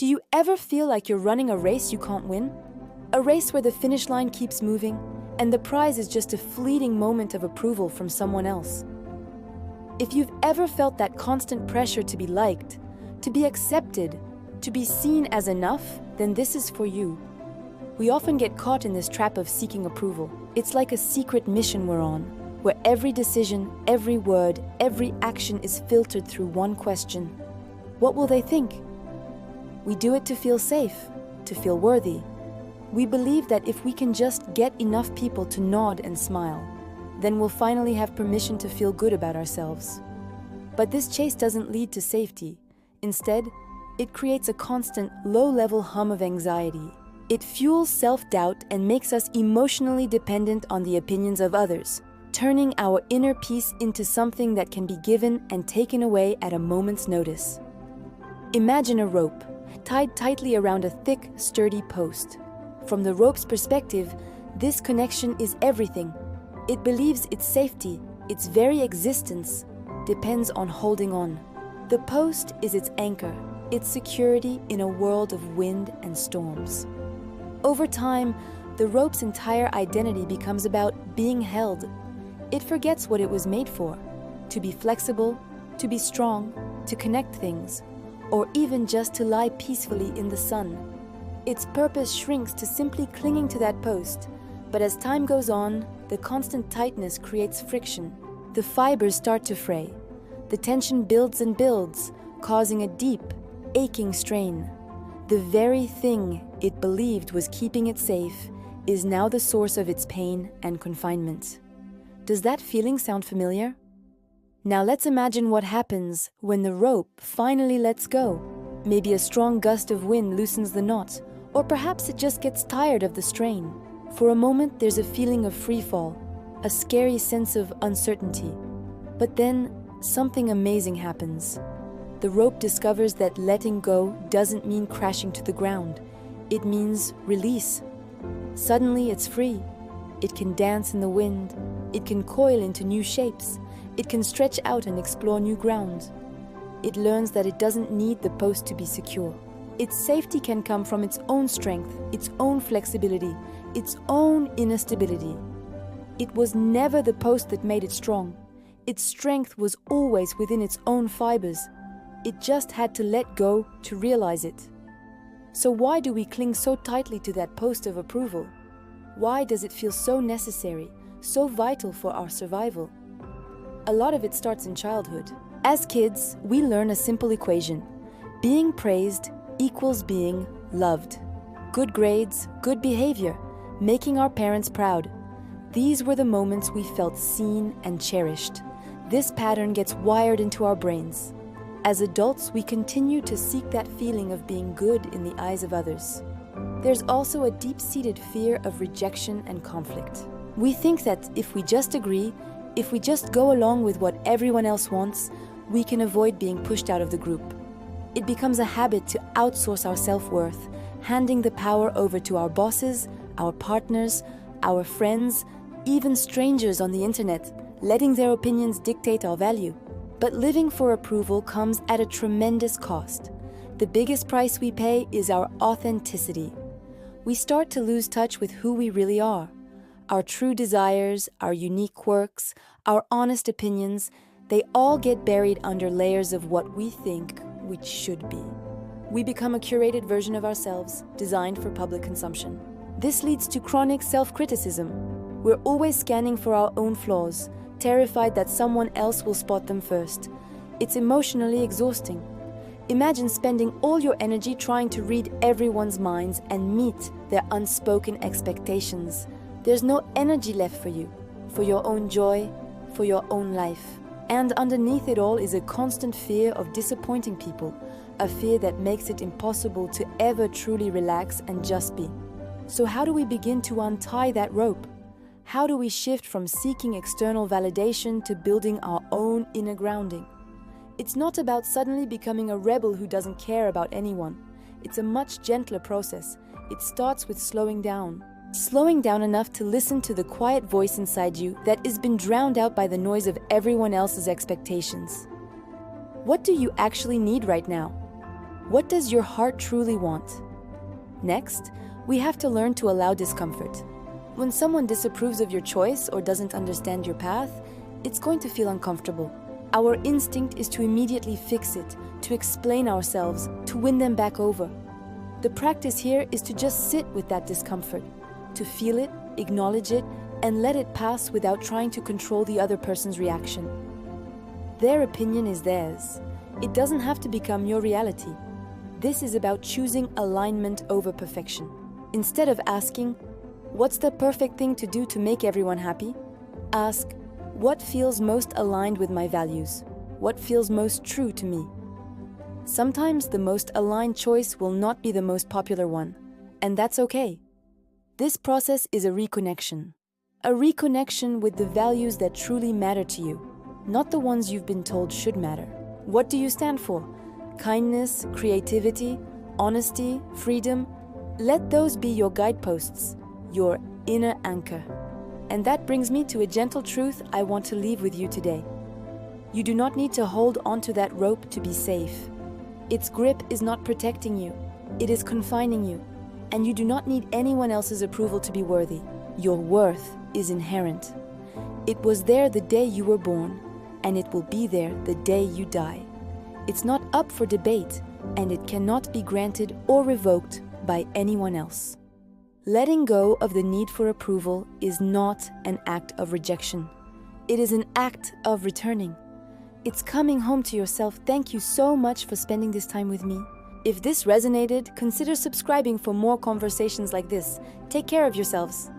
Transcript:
Do you ever feel like you're running a race you can't win? A race where the finish line keeps moving, and the prize is just a fleeting moment of approval from someone else. If you've ever felt that constant pressure to be liked, to be accepted, to be seen as enough, then this is for you. We often get caught in this trap of seeking approval. It's like a secret mission we're on, where every decision, every word, every action is filtered through one question. What will they think? We do it to feel safe, to feel worthy. We believe that if we can just get enough people to nod and smile, then we'll finally have permission to feel good about ourselves. But this chase doesn't lead to safety. Instead, it creates a constant, low-level hum of anxiety. It fuels self-doubt and makes us emotionally dependent on the opinions of others, turning our inner peace into something that can be given and taken away at a moment's notice. Imagine a rope, tied tightly around a thick, sturdy post. From the rope's perspective, this connection is everything. It believes its safety, its very existence, depends on holding on. The post is its anchor, its security in a world of wind and storms. Over time, the rope's entire identity becomes about being held. It forgets what it was made for: to be flexible, to be strong, to connect things, or even just to lie peacefully in the sun. Its purpose shrinks to simply clinging to that post, but as time goes on, the constant tightness creates friction. The fibers start to fray. The tension builds and builds, causing a deep, aching strain. The very thing it believed was keeping it safe is now the source of its pain and confinement. Does that feeling sound familiar? Now let's imagine what happens when the rope finally lets go. Maybe a strong gust of wind loosens the knot, or perhaps it just gets tired of the strain. For a moment, there's a feeling of free fall, a scary sense of uncertainty. But then, something amazing happens. The rope discovers that letting go doesn't mean crashing to the ground. It means release. Suddenly, it's free. It can dance in the wind. It can coil into new shapes. It can stretch out and explore new ground. It learns that it doesn't need the post to be secure. Its safety can come from its own strength, its own flexibility, its own inner stability. It was never the post that made it strong. Its strength was always within its own fibers. It just had to let go to realize it. So why do we cling so tightly to that post of approval? Why does it feel so necessary, so vital for our survival? A lot of it starts in childhood. As kids, we learn a simple equation. Being praised equals being loved. Good grades, good behavior, making our parents proud. These were the moments we felt seen and cherished. This pattern gets wired into our brains. As adults, we continue to seek that feeling of being good in the eyes of others. There's also a deep-seated fear of rejection and conflict. We think that if we just agree, if we just go along with what everyone else wants, we can avoid being pushed out of the group. It becomes a habit to outsource our self-worth, handing the power over to our bosses, our partners, our friends, even strangers on the internet, letting their opinions dictate our value. But living for approval comes at a tremendous cost. The biggest price we pay is our authenticity. We start to lose touch with who we really are. Our true desires, our unique quirks, our honest opinions, they all get buried under layers of what we think we should be. We become a curated version of ourselves, designed for public consumption. This leads to chronic self-criticism. We're always scanning for our own flaws, terrified that someone else will spot them first. It's emotionally exhausting. Imagine spending all your energy trying to read everyone's minds and meet their unspoken expectations. There's no energy left for you, for your own joy, for your own life. And underneath it all is a constant fear of disappointing people, a fear that makes it impossible to ever truly relax and just be. So how do we begin to untie that rope? How do we shift from seeking external validation to building our own inner grounding? It's not about suddenly becoming a rebel who doesn't care about anyone. It's a much gentler process. It starts with slowing down. Slowing down enough to listen to the quiet voice inside you that has been drowned out by the noise of everyone else's expectations. What do you actually need right now? What does your heart truly want? Next, we have to learn to allow discomfort. When someone disapproves of your choice or doesn't understand your path, it's going to feel uncomfortable. Our instinct is to immediately fix it, to explain ourselves, to win them back over. The practice here is to just sit with that discomfort, to feel it, acknowledge it, and let it pass without trying to control the other person's reaction. Their opinion is theirs. It doesn't have to become your reality. This is about choosing alignment over perfection. Instead of asking, "What's the perfect thing to do to make everyone happy?" ask, "What feels most aligned with my values? What feels most true to me?" Sometimes the most aligned choice will not be the most popular one, and that's okay. This process is a reconnection. A reconnection with the values that truly matter to you, not the ones you've been told should matter. What do you stand for? Kindness, creativity, honesty, freedom? Let those be your guideposts, your inner anchor. And that brings me to a gentle truth I want to leave with you today. You do not need to hold onto that rope to be safe. Its grip is not protecting you, it is confining you, and you do not need anyone else's approval to be worthy. Your worth is inherent. It was there the day you were born, and it will be there the day you die. It's not up for debate, and it cannot be granted or revoked by anyone else. Letting go of the need for approval is not an act of rejection. It is an act of returning. It's coming home to yourself. Thank you so much for spending this time with me. If this resonated, consider subscribing for more conversations like this. Take care of yourselves.